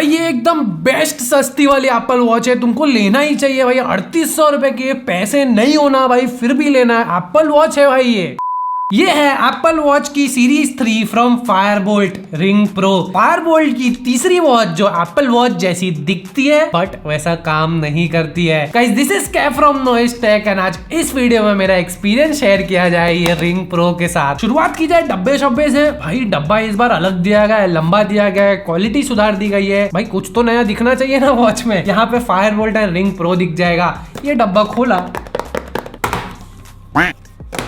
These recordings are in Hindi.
भाई ये एकदम बेस्ट सस्ती वाली एप्पल वॉच है, तुमको लेना ही चाहिए भाई। 3800 रुपए के पैसे नहीं होना भाई, फिर भी लेना है। एप्पल वॉच है भाई ये है एप्पल वॉच की series 3 from Fireboltt ring pro. Fireboltt की तीसरी वॉच जो एप्पल वॉच जैसी दिखती है बट वैसा काम नहीं करती है। Guys this is Kaif from Noise Tech and आज इस वीडियो में मेरा एक्सपीरियंस शेयर किया जाए ये रिंग प्रो के साथ। शुरुआत की जाए डब्बे शब्बे से। भाई डब्बा इस बार अलग दिया गया है, लंबा दिया गया है, क्वालिटी सुधार दी गई है। भाई कुछ तो नया दिखना चाहिए ना वॉच में। यहाँ पे फायरबोल्ट एंड रिंग प्रो दिख जाएगा। ये डब्बा खोला,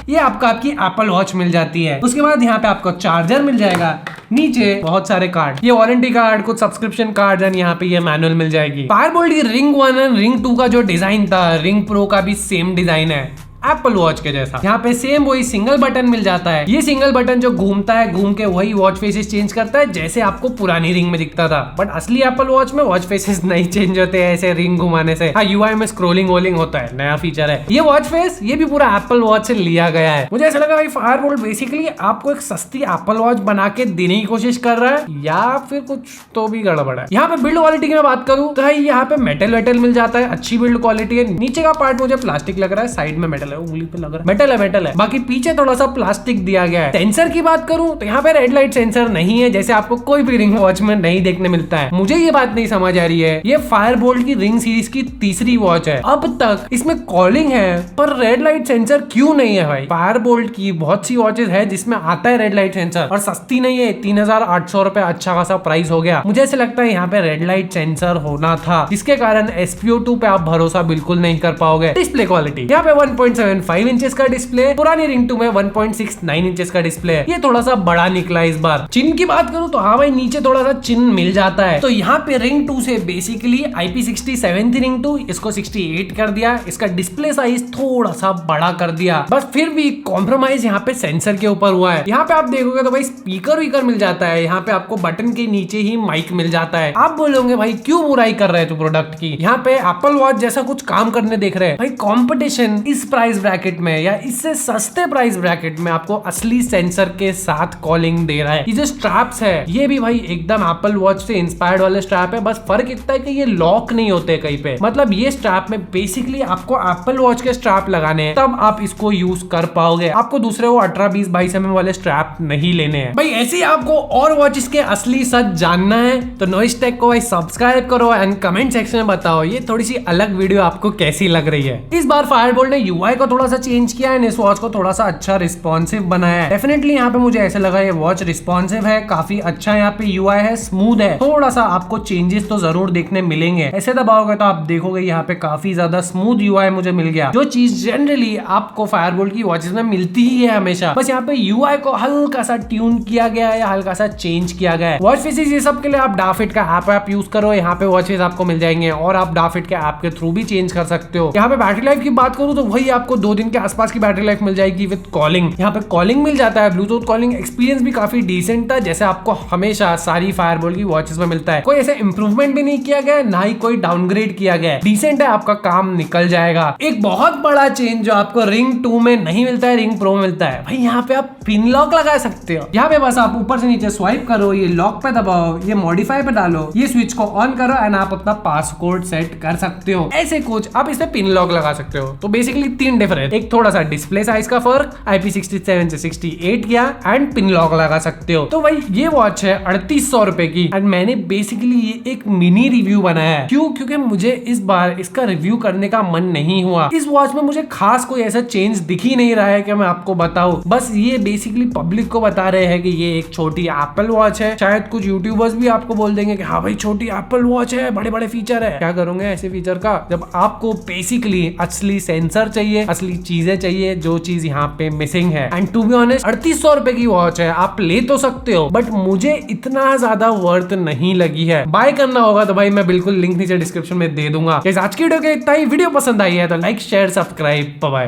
ये आपकी एप्पल वॉच मिल जाती है। उसके बाद यहाँ पे आपको चार्जर मिल जाएगा, नीचे बहुत सारे कार्ड, ये वारंटी कार्ड, कुछ सब्सक्रिप्शन कार्ड एंड यहाँ पे ये मैनुअल मिल जाएगी। फायरबोल्ट की रिंग 1 एंड रिंग 2 का जो डिजाइन था, रिंग प्रो का भी सेम डिजाइन है एप्पल वॉच के जैसा। यहाँ पे सेम वही सिंगल बटन मिल जाता है। ये सिंगल बटन जो घूमता है, घूम के वही वॉच फेसेस चेंज करता है जैसे आपको पुरानी रिंग में दिखता था। बट असली एप्पल वॉच में वॉच फेसेस नहीं चेंज होते हैं ऐसे रिंग घुमाने से। हाँ, यूआई में स्क्रोलिंग वोलिंग होता है, नया फीचर है। ये वॉच फेस ये भी पूरा एप्पल वॉच से लिया गया है। मुझे ऐसा लगा भाई फायरबोल्ट बेसिकली आपको एक सस्ती एप्पल वॉच बना के देने की कोशिश कर रहा है या फिर कुछ तो भी गड़बड़ है। यहाँ पे बिल्ड क्वालिटी की मैं बात करूँ तो यहाँ पे मेटल वेटल मिल जाता है, अच्छी बिल्ड क्वालिटी है। नीचे का पार्ट मुझे प्लास्टिक लग रहा है, साइड में मेटल है, उंगली पे लग रहा है मेटल है। बाकी पीछे थोड़ा सा प्लास्टिक दिया गया है। सेंसर की बात करूं तो यहाँ पे रेड लाइट सेंसर नहीं है जैसे आपको कोई भी रिंग वॉच में नहीं देखने मिलता है। मुझे ये बात नहीं समझ आ रही है, ये फायरबोल्ट की रिंग सीरीज की तीसरी वॉच है, अब तक इसमें कॉलिंग है पर रेड लाइट सेंसर क्यों नहीं है भाई। फायरबोल्ट की बहुत सी वॉचेस है जिसमें आता है रेड लाइट सेंसर और सस्ती नहीं है। 3800 रुपए अच्छा खासा प्राइस हो गया। मुझे ऐसे लगता है यहाँ पे रेड लाइट सेंसर होना था, जिसके कारण SPO2 पे आप भरोसा बिल्कुल नहीं कर पाओगे। डिस्प्ले क्वालिटी यहाँ पे 1.75 इंचेस का डिस्प्ले, पुरानी रिंग 2 में 1.69 इंचेस का डिस्प्ले है। ये थोड़ा सा बड़ा निकला इस बार। चिन्ह की बात करूं तो हाँ भाई नीचे थोड़ा सा चिन्ह मिल जाता है। तो यहाँ पे रिंग 2 से बेसिकली IP67 थी रिंग 2, इसको 68 कर दिया। इसका डिस्प्ले साइज थोड़ा सा बड़ा कर दिया, बस फिर भी कॉम्प्रोमाइज यहाँ पे सेंसर के ऊपर हुआ है। यहाँ पे आप देखोगे तो भाई स्पीकर वीकर मिल जाता है, यहाँ पे आपको बटन के नीचे ही माइक मिल जाता है। आप बोलोगे भाई क्यों बुराई कर रहे हैं तू प्रोडक्ट की, यहाँ पे एप्पल वॉच जैसा कुछ काम करने देख रहे हैं। भाई कॉम्पिटिशन इस प्राइस ब्रैकेट में या इससे सस्ते प्राइस ब्रैकेट में आपको असली सेंसर के साथ कॉलिंग दे रहा है। ये जो स्ट्रैप्स है ये भी भाई एकदम एप्पल वॉच से इंस्पायर्ड वाले स्ट्रैप है, बस फर्क इतना है कि ये लॉक नहीं होते कहीं पे। मतलब ये स्ट्रैप में बेसिकली आपको एप्पल वॉच के स्ट्रैप लगाने हैं, तब आप इसको यूज कर पाओगे। आपको दूसरे वो 18, 20, 22 mm वाले स्ट्रैप नहीं लेने हैं। भाई ऐसे ही आपको और वॉचेस के असली सच जानना है तो नॉइस टेक को भाई सब्सक्राइब करो एंड कमेंट सेक्शन में बताओ ये थोड़ी सी अलग वीडियो आपको कैसी लग रही है। इस बार फायरबोल्ट ने यूआई को थोड़ा सा चेंज किया है, इस वॉच को थोड़ा सा अच्छा रिस्पॉन्सिव बनाया है। डेफिनेटली यहाँ पे मुझे ऐसा लगा ये वॉच रिस्पॉन्सिव है, काफी अच्छा यहाँ पे यूआई है, स्मूथ है। थोड़ा सा आपको चेंजेस तो जरूर देखने मिलेंगे, ऐसे दबाओगे तो आप देखोगे यहाँ पे काफी ज्यादा स्मूथ यूआई मुझे मिल गया, जो चीज जनरली आपको फायरबोल्ट की वॉचेस में मिलती ही है हमेशा। बस यहाँ पे यूआई को हल्का सा ट्यून किया गया है या हल्का सा चेंज किया गया है। वॉच फेसेस ये सब के लिए आप डाफिट का ऐप यूज करो, यहाँ पे वॉचेस आपको मिल जाएंगे और आप डाफिट के ऐप के थ्रू भी चेंज कर सकते हो। यहाँ पे बैटरी लाइफ की बात करूँ तो वही आपको 2 दिन के आसपास की बैटरी लाइफ मिल जाएगी विद कॉलिंग। यहाँ पे कॉलिंग मिल जाता है, ब्लूटूथ कॉलिंग एक्सपीरियंस भी काफी डिसेंट था जैसे आपको हमेशा सारी फायरबोल्ट की वॉचेस में मिलता है। कोई ऐसे इंप्रूवमेंट भी नहीं किया गया, ना ही कोई डाउनग्रेड किया गया, डिसेंट है, आपका काम निकल जाएगा। एक बहुत बड़ा चेंज जो आपको रिंग 2 में नहीं मिलता है रिंग प्रो में मिलता है, भाई यहाँ पे आप पिन लॉक लगा सकते हो। यहाँ पे बस आप ऊपर से नीचे स्वाइप करो, ये लॉक पे दबाओ, ये मॉडिफाई पे डालो, ये स्विच को ऑन करो एंड आप अपना पासकोड सेट कर सकते हो। ऐसे कुछ आप इस पे पिन लॉक लगा सकते हो। तो बेसिकली 3 डिफरेंस, एक थोड़ा सा डिस्प्ले साइज का फर्क, IP67 से 68 किया एंड पिन लॉक लगा सकते हो। तो भाई ये वॉच है 3800 रुपए की एंड मैंने बेसिकली ये एक मिनी रिव्यू बनाया है। क्यों? क्योंकि मुझे इस बार इसका रिव्यू करने का मन नहीं हुआ। इस वॉच में मुझे खास कोई ऐसा चेंज दिख ही नहीं रहा है कि मैं आपको बताऊं। बस ये बेसिकली पब्लिक को बता रहे हैं कि ये एक छोटी एप्पल वॉच है। शायद कुछ यूट्यूबर्स भी आपको बोल देंगे कि हाँ भाई छोटी एप्पल वॉच है, बड़े बड़े फीचर है। क्या करोगे ऐसे फीचर का जब आपको बेसिकली असली सेंसर चाहिए, असली चीजें चाहिए, जो चीज यहाँ पे मिसिंग है। एंड टू बी ऑनेस्ट 3800 रुपए की वॉच है, आप ले तो सकते हो बट मुझे इतना ज्यादा वर्थ नहीं लगी है। बाय करना होगा तो भाई मैं बिल्कुल लिंक नीचे डिस्क्रिप्शन में दे दूंगा। आज की वीडियो के इतना ही। वीडियो पसंद आई है तो लाइक शेयर सब्सक्राइब, बाय।